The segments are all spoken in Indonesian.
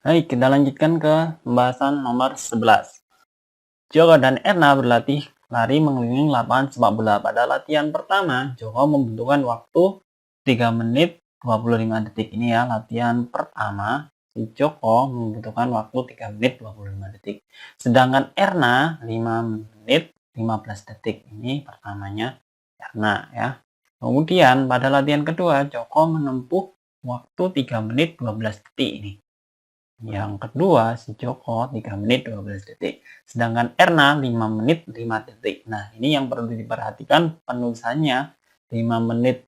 Baik, kita lanjutkan ke pembahasan nomor 11. Joko dan Erna berlatih lari mengelilingi lapangan sepak bola. Pada latihan pertama, Joko membutuhkan waktu 3 menit 25 detik. Ini ya, latihan pertama. Si Joko membutuhkan waktu 3 menit 25 detik. Sedangkan Erna 5 menit 15 detik. Ini pertamanya Erna ya. Kemudian pada latihan kedua, Joko menempuh waktu 3 menit 12 detik ini. Yang kedua, si Joko 3 menit 12 detik. Sedangkan Erna 5 menit 5 detik. Nah, ini yang perlu diperhatikan penulisannya. 5 menit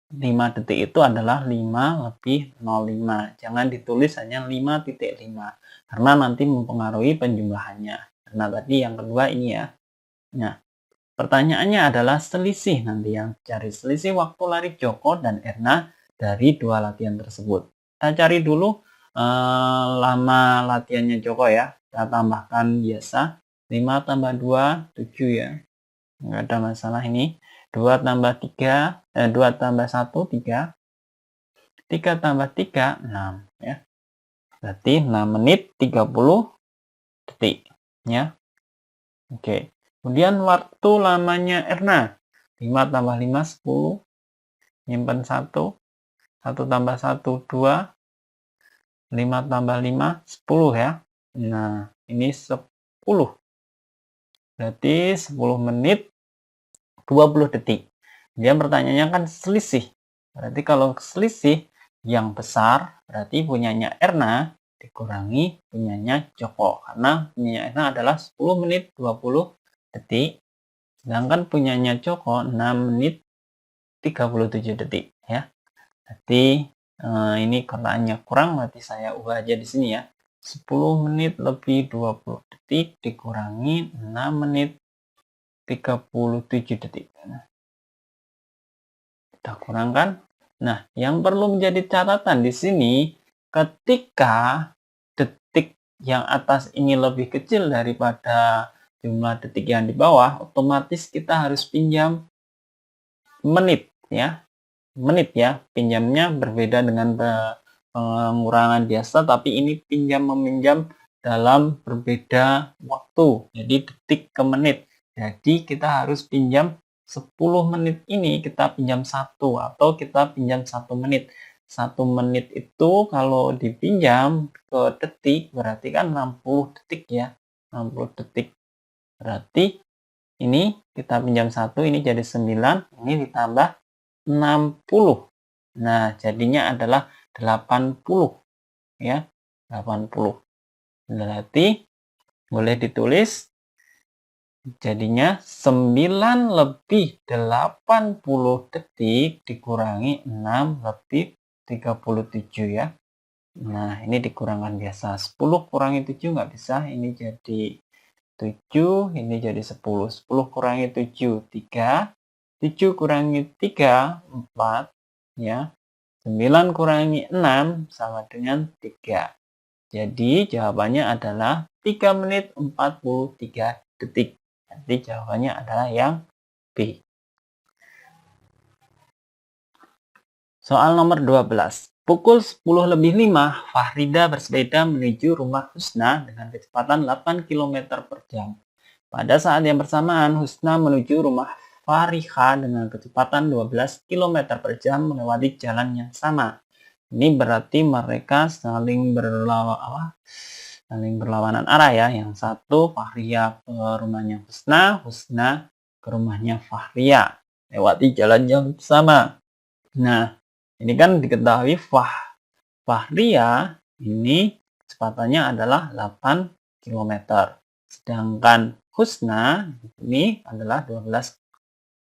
5 detik itu adalah 5 lebih 05. Jangan ditulis hanya 5,5. Karena nanti mempengaruhi penjumlahannya. Karena tadi yang kedua ini ya. Nah, pertanyaannya adalah selisih. Nanti yang cari selisih waktu lari Joko dan Erna dari dua latihan tersebut. Kita cari dulu lama latihannya Joko ya. Kita tambahkan biasa 5 tambah 2 7 ya, nggak ada masalah ini. 2 tambah 3 2 tambah 1 3, 3 tambah 3 6 ya, berarti 6 menit 30 detik ya. Oke, kemudian waktu lamanya Erna 5 tambah 5 10, nyimpen 1 1 tambah 1 2, 5 tambah 5 10 ya. Nah, ini 10. Berarti 10 menit 20 detik. Dia pertanyaannya kan selisih. Berarti kalau selisih yang besar, berarti punyanya Erna dikurangi punyanya Joko. Karena punyanya Erna adalah 10 menit 20 detik. Sedangkan punyanya Joko 6 menit 37 detik. Ya. Berarti ini kotaknya kurang, berarti saya ubah aja di sini ya. 10 menit lebih 20 detik dikurangi 6 menit 37 detik. Kita kurangkan. Nah, yang perlu menjadi catatan di sini, ketika detik yang atas ini lebih kecil daripada jumlah detik yang di bawah, otomatis kita harus pinjam menit ya. Menit ya, pinjamnya berbeda dengan pengurangan biasa, tapi ini pinjam meminjam dalam berbeda waktu. Jadi detik ke menit. Jadi kita harus pinjam 10 menit ini kita pinjam 1 atau kita pinjam 1 menit. 1 menit itu kalau dipinjam ke detik berarti kan 60 detik ya. 60 detik. Berarti ini kita pinjam 1, ini jadi 9, ini ditambah 60. Nah, jadinya adalah 80 ya. 80. Berarti boleh ditulis jadinya 9 lebih 80 detik dikurangi 6 lebih 37 ya. Nah, ini dikurangkan biasa. 10 kurangi 7 nggak bisa. Ini jadi 7, ini jadi 10. 10 kurangi 7, 3. 7 kurangi 3, 4. Ya. 9 kurangi 6 sama dengan 3. Jadi jawabannya adalah 3 menit 43 detik. Jadi jawabannya adalah yang B. Soal nomor 12. Pukul 10 lebih 5, Fahrida bersepeda menuju rumah Husna dengan kecepatan 8 km per jam. Pada saat yang bersamaan, Husna menuju rumah Fariha dengan kecepatan 12 km per jam melewati jalan yang sama. Ini berarti mereka saling berlawanan arah ya. Yang satu Fahria ke rumahnya Husna, Husna ke rumahnya Fahria. Lewati jalan yang sama. Nah, ini kan diketahui Fahria ini kecepatannya adalah 8 km. Sedangkan Husna ini adalah 12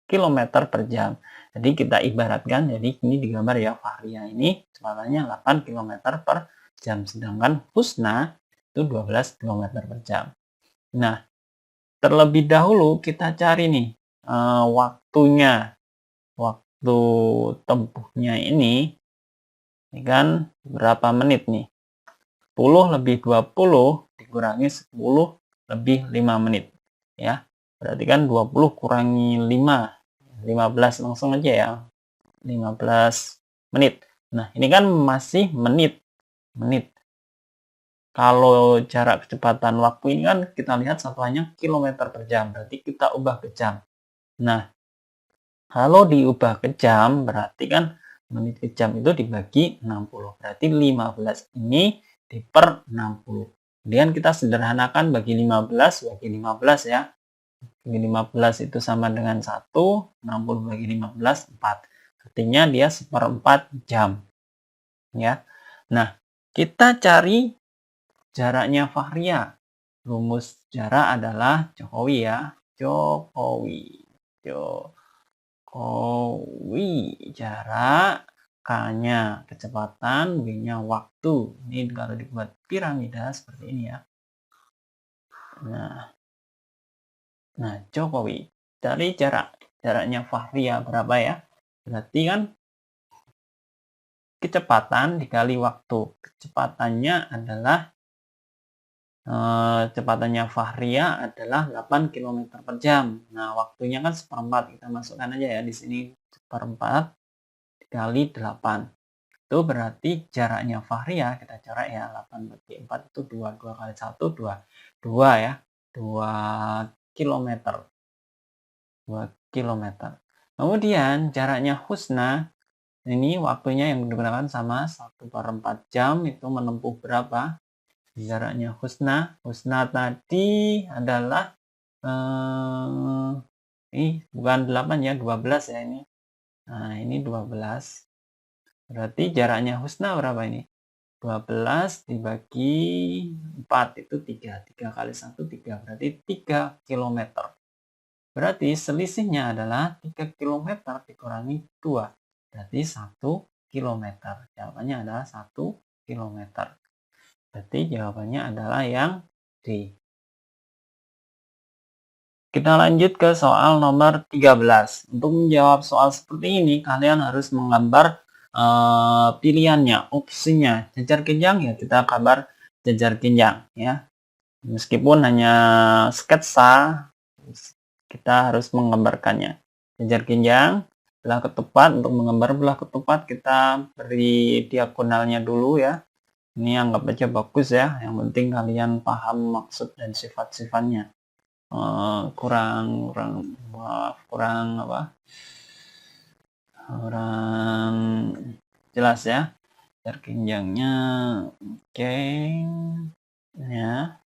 km per jam. Jadi kita ibaratkan, jadi ini digambar ya, Fahria ini kecepatannya 8 km per jam. Sedangkan Husna itu 12 km per jam. Nah, terlebih dahulu kita cari nih waktunya. Waktu tempuhnya ini kan berapa menit nih? 10 lebih 20 dikurangi 10 lebih 5 menit. Ya, berarti kan 20 kurangi 5. 15 langsung aja ya. 15 menit. Nah, ini kan masih menit. Kalau jarak kecepatan waktu ini kan kita lihat satuannya kilometer per jam, berarti kita ubah ke jam. Nah, kalau diubah ke jam, berarti kan menit ke jam itu dibagi 60. Berarti 15 ini diper 60. Kemudian kita sederhanakan bagi 15 ya. Bagi 15 itu sama dengan 1, 60 bagi 15, 4. Artinya dia seperempat jam. Ya. Nah, kita cari jaraknya Fahria. Rumus jarak adalah Jokowi ya. Jokowi. Jarak, K-nya kecepatan, B-nya waktu. Ini kalau dibuat piramida seperti ini ya. Nah, Jokowi. Cari jaraknya Fahria berapa ya? Berarti kan kecepatan dikali waktu. Kecepatannya Fahria adalah 8 km per jam. Nah, waktunya kan seperempat. Kita masukkan aja ya di sini seperempat dikali 8. Itu berarti jaraknya Fahria kita coret ya. 8 bagi 4 itu 2. 2 kali 1, 2. 2 ya. 2 km. 2 km. Kemudian jaraknya Husna. Ini waktunya yang digunakan sama 1/4 jam itu menempuh berapa? Jaraknya Husna tadi adalah bukan 8 ya, 12 ya ini. Nah, ini 12. Berarti jaraknya Husna berapa ini? 12 dibagi 4 itu 3. 3 kali 1 3. Berarti 3 km. Berarti selisihnya adalah 3 km dikurangi 2. Berarti 1 km. Jawabannya adalah 1 km. Berarti jawabannya adalah yang D. Kita lanjut ke soal nomor 13. Untuk menjawab soal seperti ini, kalian harus menggambar pilihannya, opsinya. Jajar genjang ya kita gambar jajar genjang ya. Meskipun hanya sketsa, kita harus menggambarkannya. Jajar genjang, belah ketupat. Untuk menggambar belah ketupat kita beri diagonalnya dulu ya. Ini anggap aja bagus ya. Yang penting kalian paham maksud dan sifat-sifatnya. Kurang jelas ya. Genjangnya oke. Ya.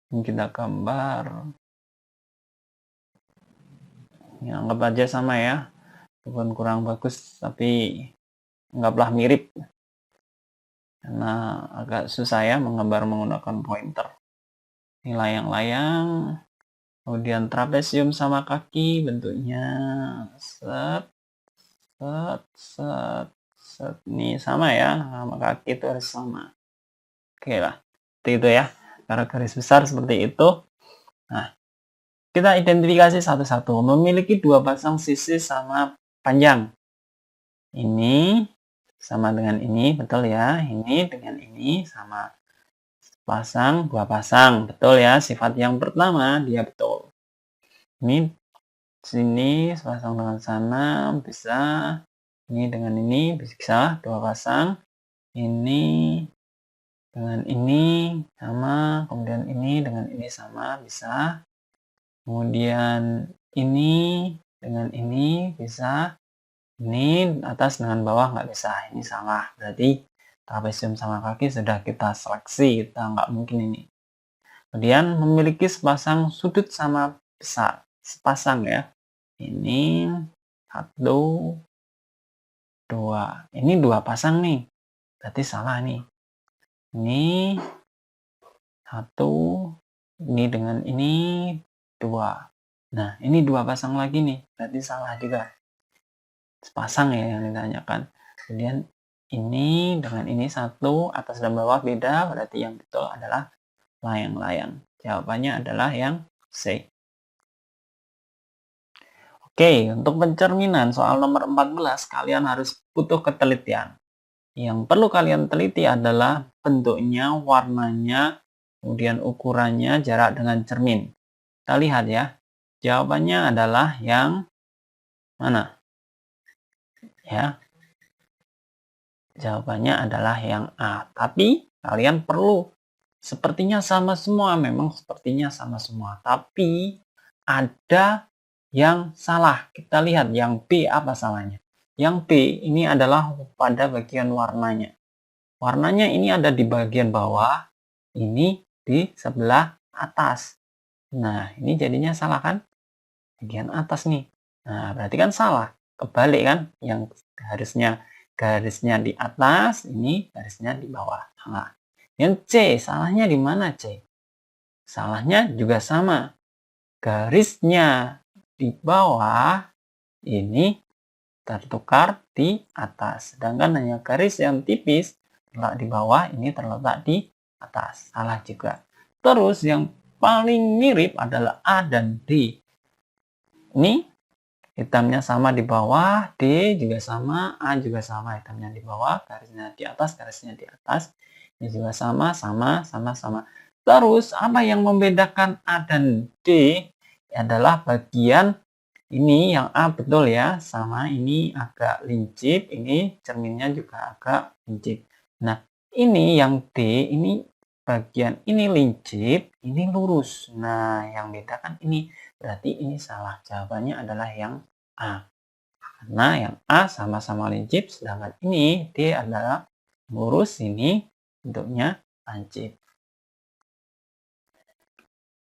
Ini kita gambar. Ya, anggap aja sama ya. Walaupun kurang bagus tapi anggaplah mirip. Karena agak susah ya menggambar menggunakan pointer. Ini layang-layang, kemudian trapesium sama kaki bentuknya set. Ini sama ya, sama kaki itu harus sama. Oke lah, seperti itu ya. Cara garis besar seperti itu. Nah, kita identifikasi satu-satu. Memiliki 2 pasang sisi sama panjang. Ini sama dengan ini, betul ya. Ini dengan ini sama. 2 pasang, betul ya. Sifat yang pertama dia betul. Ini sini sepasang dengan sana bisa. Ini dengan ini bisa 2 pasang. Ini dengan ini sama, kemudian ini dengan ini sama bisa. Kemudian ini dengan ini bisa. Ini atas dengan bawah nggak bisa. Ini salah. Berarti trapesium sama kaki sudah kita seleksi, kita nggak mungkin ini. Kemudian memiliki sepasang sudut sama besar, sepasang ya. Ini 1, 2. Ini 2 pasang nih. Berarti salah nih. Ini 1, ini dengan ini 2. Nah, ini 2 pasang lagi nih. Berarti salah juga. Sepasang ya yang ditanyakan. Kemudian ini dengan ini 1, atas dan bawah beda, berarti yang betul adalah layang-layang. Jawabannya adalah yang C. Oke, untuk pencerminan soal nomor 14 kalian harus butuh ketelitian. Yang perlu kalian teliti adalah bentuknya, warnanya, kemudian ukurannya, jarak dengan cermin. Kita lihat ya. Jawabannya adalah yang mana? Ya. Jawabannya adalah yang A. Tapi kalian perlu sepertinya sama semua, memang sepertinya sama semua. Tapi ada yang salah. Kita lihat yang B apa salahnya. Yang B ini adalah pada bagian warnanya. Warnanya ini ada di bagian bawah, ini di sebelah atas. Nah, ini jadinya salah kan? Bagian atas nih. Nah, berarti kan salah. Kebalik kan? Yang garisnya di atas, ini garisnya di bawah. Salah. Yang C, salahnya di mana C? Salahnya juga sama. Garisnya di bawah ini tertukar di atas. Sedangkan hanya garis yang tipis terletak di bawah, ini terletak di atas. Salah juga. Terus yang paling mirip adalah A dan D. Ini hitamnya sama di bawah, D juga sama, A juga sama, hitamnya di bawah, garisnya di atas, garisnya di atas. Ini juga sama. Terus apa yang membedakan A dan D adalah bagian ini yang A betul ya, sama ini agak lincip, ini cerminnya juga agak lincip. Nah, ini yang D, ini bagian ini lincip, ini lurus. Nah, yang beda kan ini, berarti ini salah. Jawabannya adalah yang A. Karena yang A sama-sama lincip, sedangkan ini D adalah lurus, ini bentuknya lancip.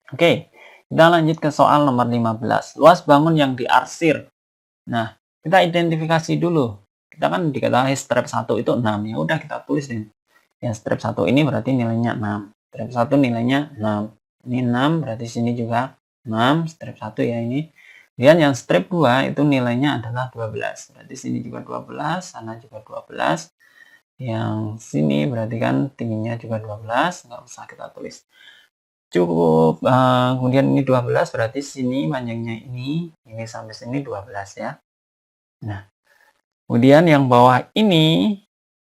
Oke, kita lanjut ke soal nomor 15. Luas bangun yang diarsir. Nah, kita identifikasi dulu. Kita kan diketahui strap 1 itu 6. Ya udah kita tulis deh. Yang strap 1 ini berarti nilainya 6. Strap 1 nilainya 6. Ini 6 berarti sini juga 6. Strap 1 ya ini. Dan yang strap 2 itu nilainya adalah 12. Berarti sini juga 12, sana juga 12. Yang sini berarti kan tingginya juga 12, nggak usah kita tulis. Cukup, kemudian ini 12 berarti sini panjangnya ini sampai sini 12 ya. Nah, kemudian yang bawah ini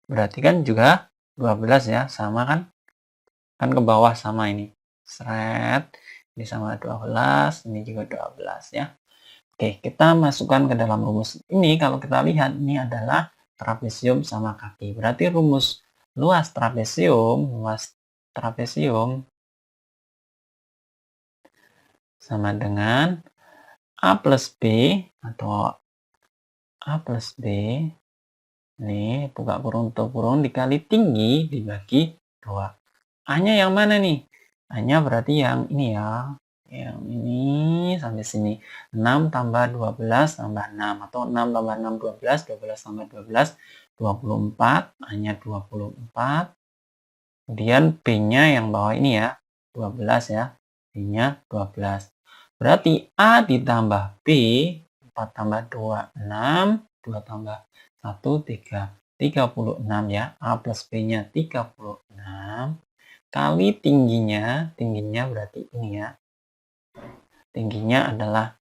berarti kan juga 12 ya, sama kan? Kan ke bawah sama ini. Seret, ini sama 12, ini juga 12 ya. Oke, kita masukkan ke dalam rumus. Ini kalau kita lihat ini adalah trapesium sama kaki. Berarti rumus luas trapesium sama dengan A plus B atau A plus B ini buka kurung tutup kurung dikali tinggi dibagi 2. A-nya yang mana nih? A-nya berarti yang ini ya. Yang ini sampai sini. 6 tambah 12 tambah 6. Atau 6 tambah 6, 12. 12 tambah 12, 24. A-nya 24. Kemudian B-nya yang bawah ini ya. 12 ya. B-nya 12. Berarti A ditambah B, 4 tambah 2, 6, 2 tambah 1, 3, 36 ya. A plus B-nya 36, kali tingginya berarti ini ya. Tingginya adalah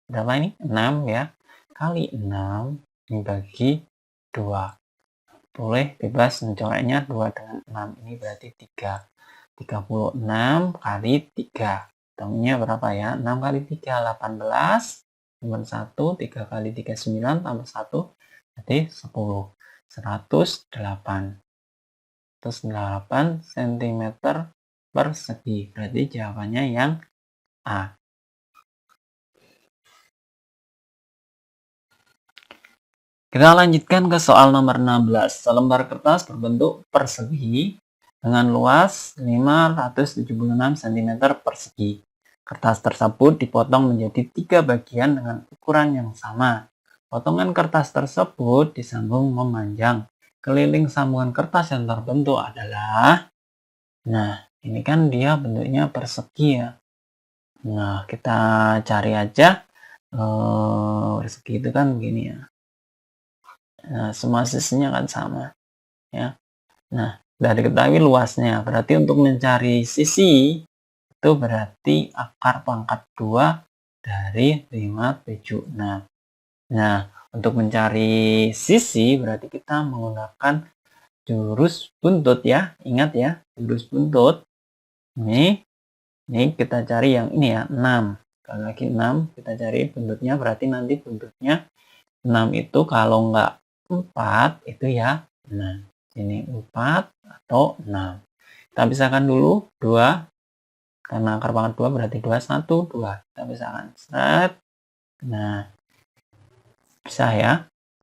berapa ini? 6 ya. Kali 6 dibagi 2. Boleh bebas mencoreknya 2 dengan 6. Ini berarti 3. 36 kali 3. Hitungnya berapa ya? 6 kali 3, 18. Tambah 1, 3 kali 3, 9. Tambah 1, berarti 10. 108. 108 cm persegi. Berarti jawabannya yang A. Kita lanjutkan ke soal nomor 16. Selembar kertas berbentuk persegi dengan luas 576 cm persegi. Kertas tersebut dipotong menjadi 3 bagian dengan ukuran yang sama. Potongan kertas tersebut disambung memanjang. Keliling sambungan kertas yang terbentuk adalah, nah ini kan dia bentuknya persegi ya. Nah kita cari aja persegi itu kan begini ya. Nah semua sisinya kan sama ya. Nah dari diketahui luasnya, berarti untuk mencari sisi itu berarti akar pangkat 2 dari 576. Nah, untuk mencari sisi berarti kita menggunakan jurus buntut ya. Ingat ya, jurus buntut. Ini kita cari yang ini ya, 6. Sekali lagi 6, kita cari buntutnya, berarti nanti buntutnya 6 itu kalau enggak 4 itu ya 6. Ini 4 atau 6. Kita pisahkan dulu 2, karena akar pangkat 2 berarti 2, 1, 2. Kita pisahkan. Set. Nah, pisah ya.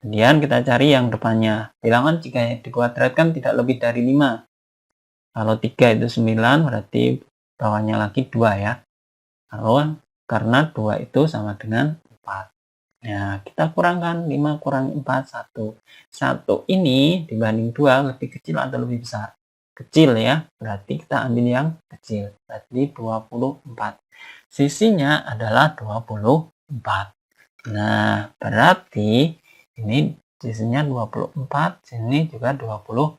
Kemudian kita cari yang depannya. Bilangan jika dikuadratkan tidak lebih dari 5. Kalau 3 itu 9, berarti bawahnya lagi 2 ya. Kalau karena 2 itu sama dengan 4. Nah, kita kurangkan 5 kurang 4, 1. 1 ini dibanding 2 lebih kecil atau lebih besar? Kecil ya, berarti kita ambil yang kecil. Berarti 24. Sisinya adalah 24. Nah, berarti ini sisinya 24, sini juga 24.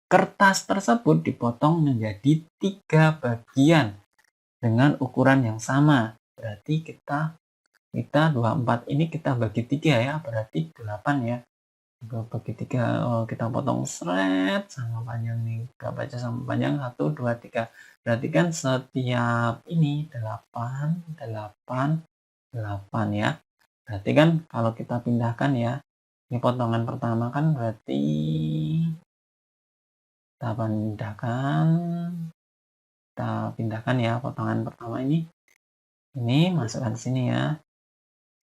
Kertas tersebut dipotong menjadi 3 bagian dengan ukuran yang sama. Berarti kita 24 ini kita bagi 3 ya, berarti 8 ya. Bagi 3, kita potong seret sama panjang nih, gak baca sama panjang 1, 2, 3. Berarti kan setiap ini 8, 8, 8 ya. Berarti kan kalau kita pindahkan ya, ini potongan pertama kan berarti kita pindahkan ya potongan pertama ini masukkan sini ya.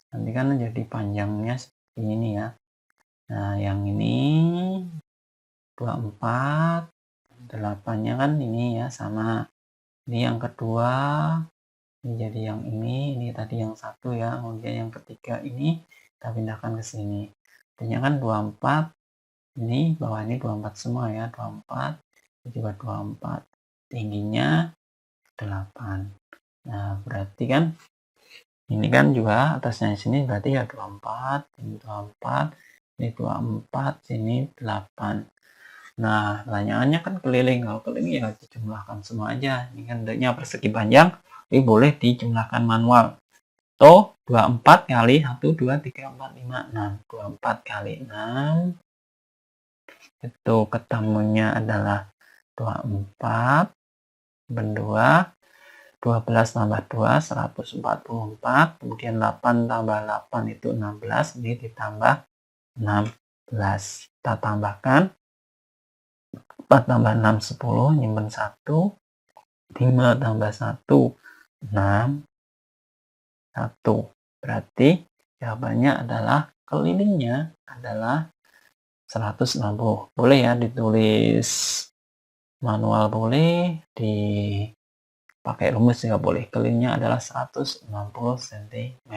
Nanti kan jadi panjangnya seperti ini ya. Nah, yang ini 24, 8-nya kan ini ya sama. Ini yang kedua, ini jadi yang ini tadi yang satu ya. Kemudian yang ketiga ini kita pindahkan ke sini. Artinya kan 24, ini bawah ini 24 semua ya, 24, ini juga 24. Tingginya 8. Nah, berarti kan ini kan juga atasnya sini berarti ya 24, ini 24, ini 24, sini 8. Nah, pertanyaannya kan keliling. Kalau keliling ya dijumlahkan semua aja. Ini kan bentuknya persegi panjang, ini boleh dijumlahkan manual. Atau 24 kali 1, 2, 3, 4, 5, 6. 24 kali 6. Itu ketemunya adalah 24 berdua. 12 tambah 2, 144. Kemudian 8 tambah 8 itu 16. Ini ditambah 16. Kita tambahkan. 4 tambah 6, 10. Nyimpen 1. 5 tambah 1, 6. 1. Berarti jawabannya adalah kelilingnya adalah 160. Boleh ya ditulis manual, boleh dipakai rumus juga boleh. Kelilingnya adalah 160 cm.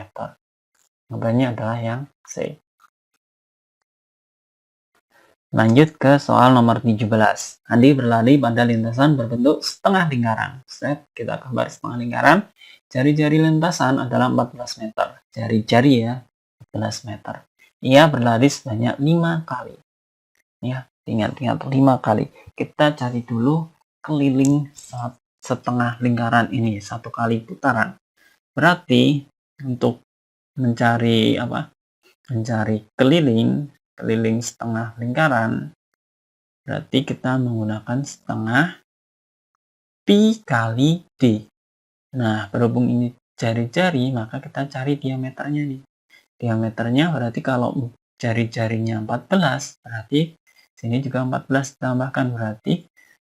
Jawabannya adalah yang C. Lanjut ke soal nomor 17. Andi berlari pada lintasan berbentuk setengah lingkaran. Set, kita gambar setengah lingkaran. Jari-jari lintasan adalah 14 meter. Jari-jari ya, 14 meter. Ia berlari sebanyak 5 kali. Ya, ingat-ingat 5 kali. Kita cari dulu keliling setengah lingkaran ini, 1 kali putaran. Berarti untuk mencari keliling setengah lingkaran, berarti kita menggunakan setengah pi kali d. Nah, berhubung ini jari-jari, maka kita cari diameternya nih. Diameternya berarti kalau jari-jarinya 14, berarti sini juga 14 ditambahkan, berarti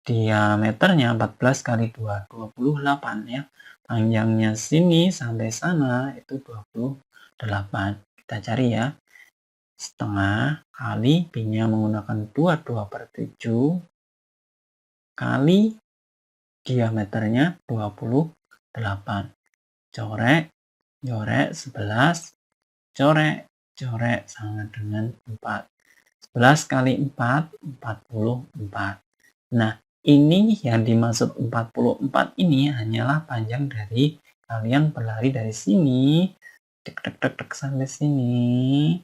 diameternya 14 kali 2, 28 ya. Panjangnya sini sampai sana itu 28. Kita cari ya. Setengah kali pi-nya menggunakan 22/7 kali diameternya 28. Coret 11, coret sama dengan 4. 11 kali 4, 44. Nah, ini yang dimaksud 44 ini hanyalah panjang dari kalian berlari dari sini tek sampai sini.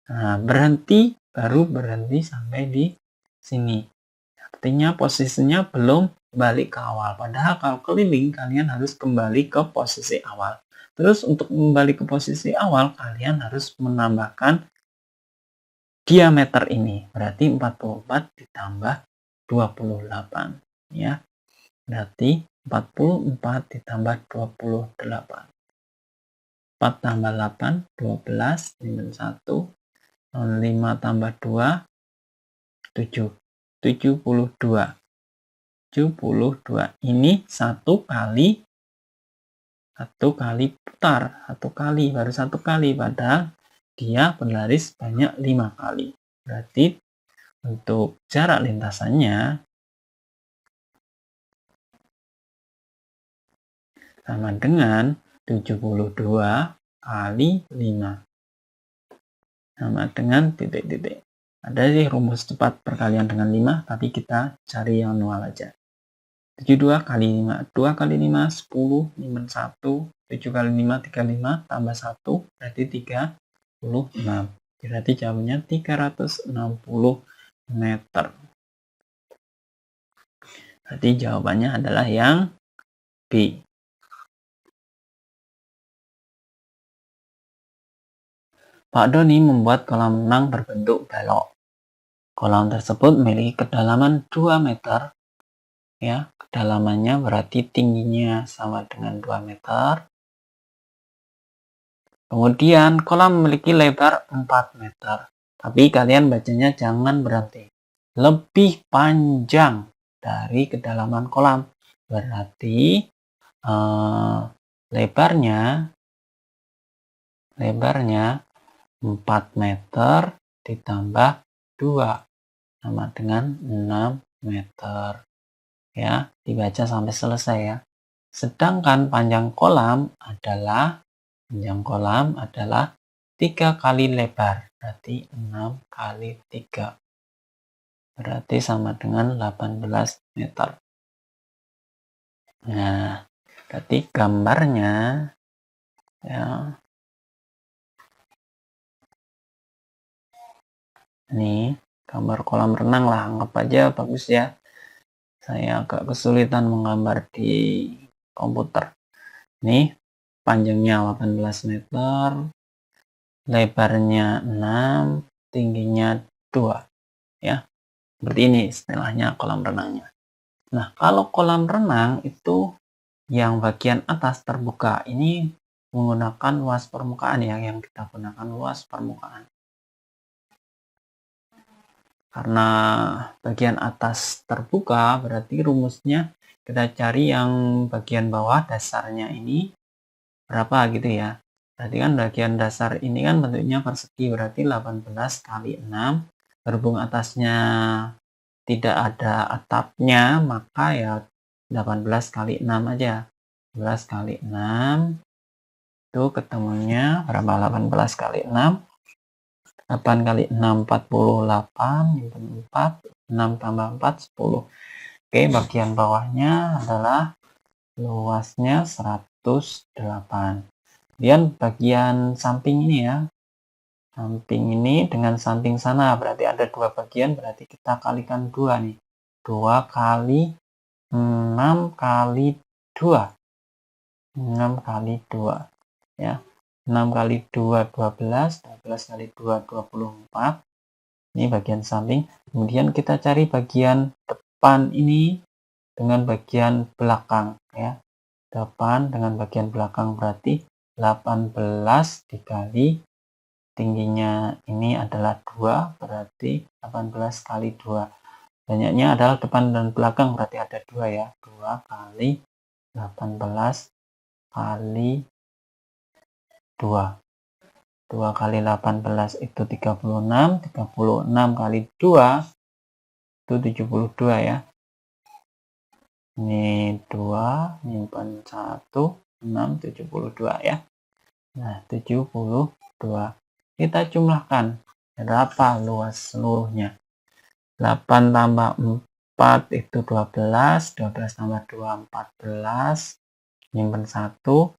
Nah, baru berhenti sampai di sini. Artinya posisinya belum balik ke awal. Padahal kalau keliling, kalian harus kembali ke posisi awal. Terus untuk kembali ke posisi awal, kalian harus menambahkan diameter ini. Berarti 44 ditambah 28. Ya. Berarti 44 ditambah 28. 4 tambah 8, 12, minus 1. 5 tambah 2, 7. 72. 72. Ini satu kali putar, baru satu kali, padahal dia berlari sebanyak 5 kali. Berarti untuk jarak lintasannya sama dengan 72 kali 5. Sama dengan titik-titik. Ada sih rumus cepat perkalian dengan 5, tapi kita cari yang manual aja. 72 kali 5, 2 kali 5, 10, nyimpen 1, 7 kali 5, 35, tambah 1, berarti 36. Berarti jawabannya 360 meter. Berarti jawabannya adalah yang B. Pak Doni membuat kolam renang berbentuk balok. Kolam tersebut memiliki kedalaman 2 meter. Ya, kedalamannya berarti tingginya sama dengan 2 meter. Kemudian kolam memiliki lebar 4 meter. Tapi kalian bacanya jangan berhenti. Lebih panjang dari kedalaman kolam. Berarti lebarnya 4 meter ditambah 2 sama dengan 6 meter. Ya, dibaca sampai selesai ya. Sedangkan panjang kolam adalah 3 kali lebar. Berarti 6 kali 3. Berarti sama dengan 18 meter. Nah, berarti gambarnya ya. Ini gambar kolam renang lah, anggap aja bagus ya. Saya agak kesulitan menggambar di komputer. Ini panjangnya 18 meter, lebarnya 6, tingginya 2. Ya. Seperti ini istilahnya kolam renangnya. Nah, kalau kolam renang itu yang bagian atas terbuka, ini menggunakan luas permukaan ya, yang kita gunakan luas permukaan. Karena bagian atas terbuka, berarti rumusnya kita cari yang bagian bawah dasarnya ini berapa gitu ya. Berarti kan bagian dasar ini kan bentuknya persegi, berarti 18 kali 6. Berhubung atasnya tidak ada atapnya, maka ya 18 kali 6 aja. 18 kali 6 itu ketemunya berapa? 18 kali 6. 8 kali 6, 48, 4, 6 tambah 4, 10. Oke, bagian bawahnya adalah luasnya 108. Kemudian bagian samping ini ya, samping ini dengan samping sana, berarti ada 2 bagian, berarti kita kalikan 2 nih. 2 kali 6 kali 2. 6 kali 2. Ya. 6 kali 2, 12. 12 kali 2, 24. Ini bagian samping. Kemudian kita cari bagian depan ini dengan bagian belakang. Ya. Depan dengan bagian belakang berarti 18 dikali tingginya ini adalah 2. Berarti 18 kali 2. Banyaknya adalah depan dan belakang. Berarti ada 2 ya. 2 kali 18 kali 2. 2 kali 18 itu 36. 36 kali 2 itu 72 ya. Ini 2, nyimpan 1, 6, 72 ya. Nah, 72. Kita jumlahkan. Berapa luas seluruhnya? 8 tambah 4 itu 12. 12 tambah 2, 14. Nyimpan 1.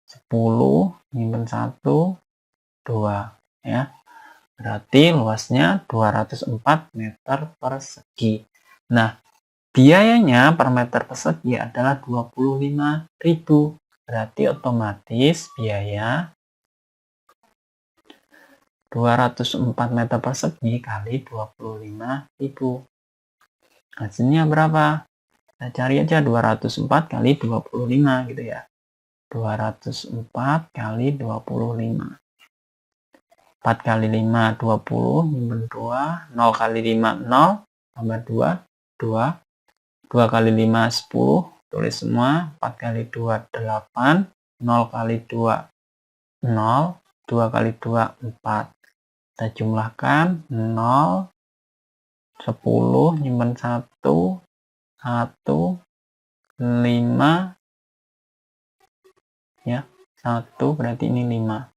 10, nyimpen 1, 2 ya. Berarti luasnya 204 meter persegi. Nah, biayanya per meter persegi adalah 25.000. Berarti otomatis biaya 204 meter persegi kali 25.000. Hasilnya berapa? Kita cari aja 204 kali 25 gitu ya. 204 kali 25. 4 kali 5, 20, nyimpen 2, 0 kali 5, 0, tambah 2, 2. 2 kali 5, 10. Tulis semua. 4 kali 2, 8. 0 kali 2, 0. 2 kali 2, 4. Kita jumlahkan. 0, 10, nyimpen 1, 1, 5. Ya, 1 berarti ini 5.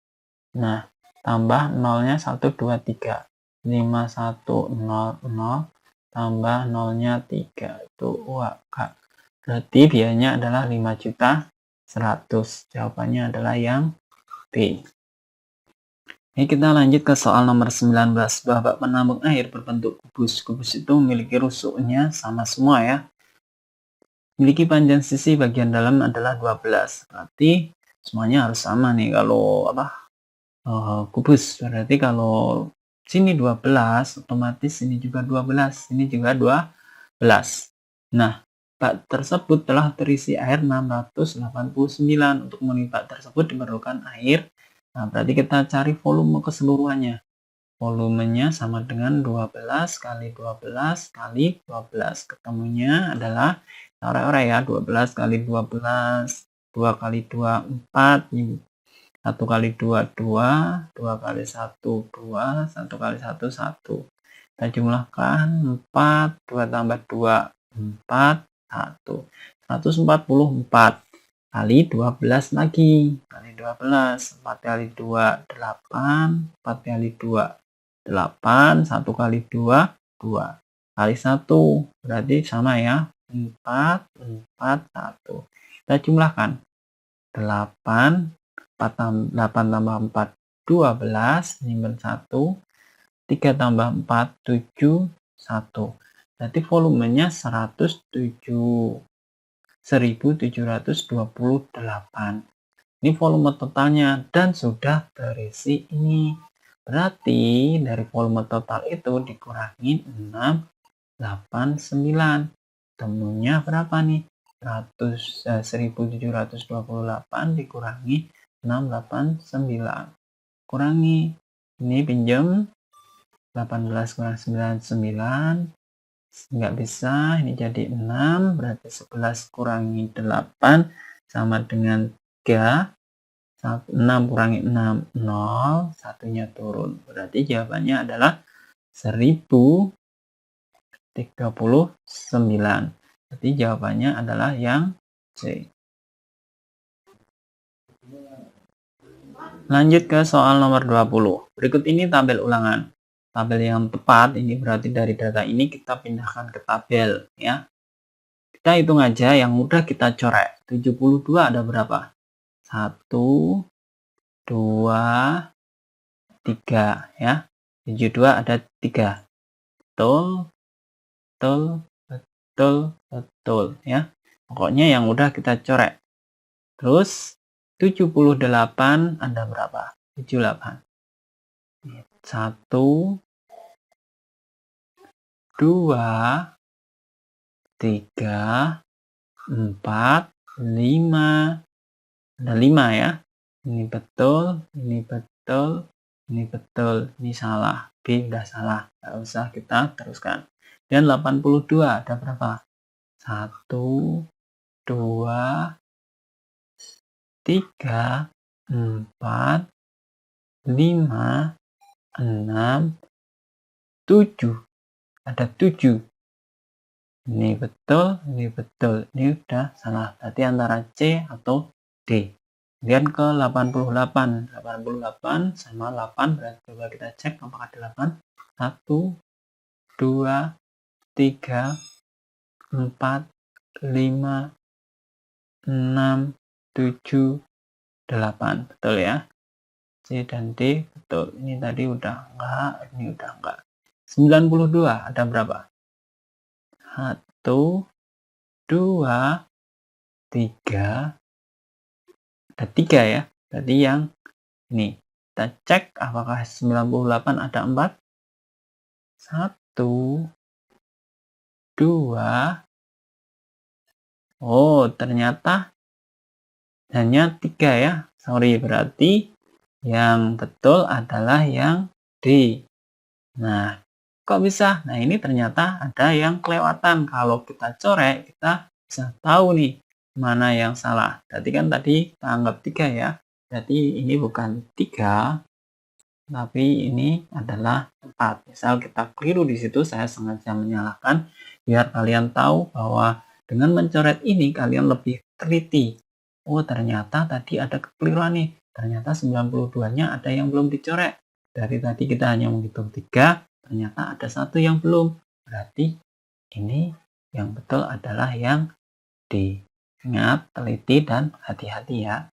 Nah, tambah 0-nya 1, 2, 3. 5, 1, 0, 0. Tambah 0-nya 3. Itu UAK. Berarti biayanya adalah 5.100.000. Jawabannya adalah yang B. Ini kita lanjut ke soal nomor 19. Sebuah bak penampung air berbentuk kubus. Kubus itu memiliki rusuknya sama semua ya. Memiliki panjang sisi bagian dalam adalah 12. Berarti semuanya harus sama nih kalau kubus. Berarti kalau sini 12, otomatis ini juga 12, ini juga 12. Nah, bak tersebut telah terisi air 689. Untuk memenuhi bak tersebut diperlukan air. Nah, berarti kita cari volume keseluruhannya. Volumenya sama dengan 12 kali 12 kali 12. Ketemunya adalah ore-ore ya, 12 kali 12, 2 kali 2, 4, 1 kali 2, 2, 2 kali 1, 2, 1 kali 1, 1. Kita jumlahkan 4, 2 tambah 2, 4, 1. 144 kali 12 lagi. Kali 12, 4 kali 2, 8, 4 kali 2, 8, 1 kali 2, 2. Kali 1, berarti sama ya. 4, 4, 1. Kita jumlahkan. 8, 8 tambah 4, 12, nyimpen 1. 3 tambah 4, 7, 1. Berarti volumenya 1728. Ini volume totalnya dan sudah terisi ini. Berarti dari volume total itu dikurangi 689. Temunya berapa nih? 1728 dikurangi 689. Kurangi. Ini pinjam 18 kurang 9, 9. Nggak bisa, ini jadi 6, berarti 11 kurangi 8 sama dengan 3. 6 kurangi 6, 0, satunya turun. Berarti jawabannya adalah 1039. Berarti jawabannya adalah yang C. Lanjut ke soal nomor 20. Berikut ini tabel ulangan. Tabel yang tepat ini berarti dari data ini kita pindahkan ke tabel ya. Kita hitung aja, yang mudah kita coret. 72 ada berapa? 1, 2, 3 ya. 72 ada 3. Betul, betul, betul, betul ya. Pokoknya yang udah kita coret. Terus 78 ada berapa? 78. 1, 2, 3, 4, 5. Ada 5 ya. Ini betul, ini betul, ini betul, ini salah. B udah salah, nggak usah kita teruskan. Dan 82 ada berapa? 1, 2, 3, 4, 5, 6, 7. Ada 7. Ini betul, ini betul. Ini udah salah. Berarti antara C atau D. Kemudian ke 88. 88 sama 8. Berarti coba kita cek apakah ada 8. 1, 2, 3, 4, 5, 6, 7, 8. Betul ya. C dan D betul. Ini tadi udah enggak, ini udah enggak. 92 ada berapa? 1, 2, 3. Ada 3 ya. Berarti yang ini. Kita cek apakah 98 ada 4. 1, 2. Oh, ternyata hanya 3 ya. Sorry, berarti yang betul adalah yang D. Nah, Kok bisa? Nah, ini ternyata ada yang kelewatan. Kalau kita coret, kita bisa tahu nih mana yang salah. Berarti kan tadi kita anggap 3 ya. Berarti ini bukan 3, tapi ini adalah 4. Misal kita keliru di situ, saya sengaja menyalahkan biar kalian tahu bahwa dengan mencoret ini kalian lebih teliti. Oh, ternyata tadi ada kekeliruan nih. Ternyata 92-nya ada yang belum dicoret. Dari tadi kita hanya menghitung 3, ternyata ada 1 yang belum. Berarti ini yang betul adalah yang D. Ingat, teliti dan hati-hati ya.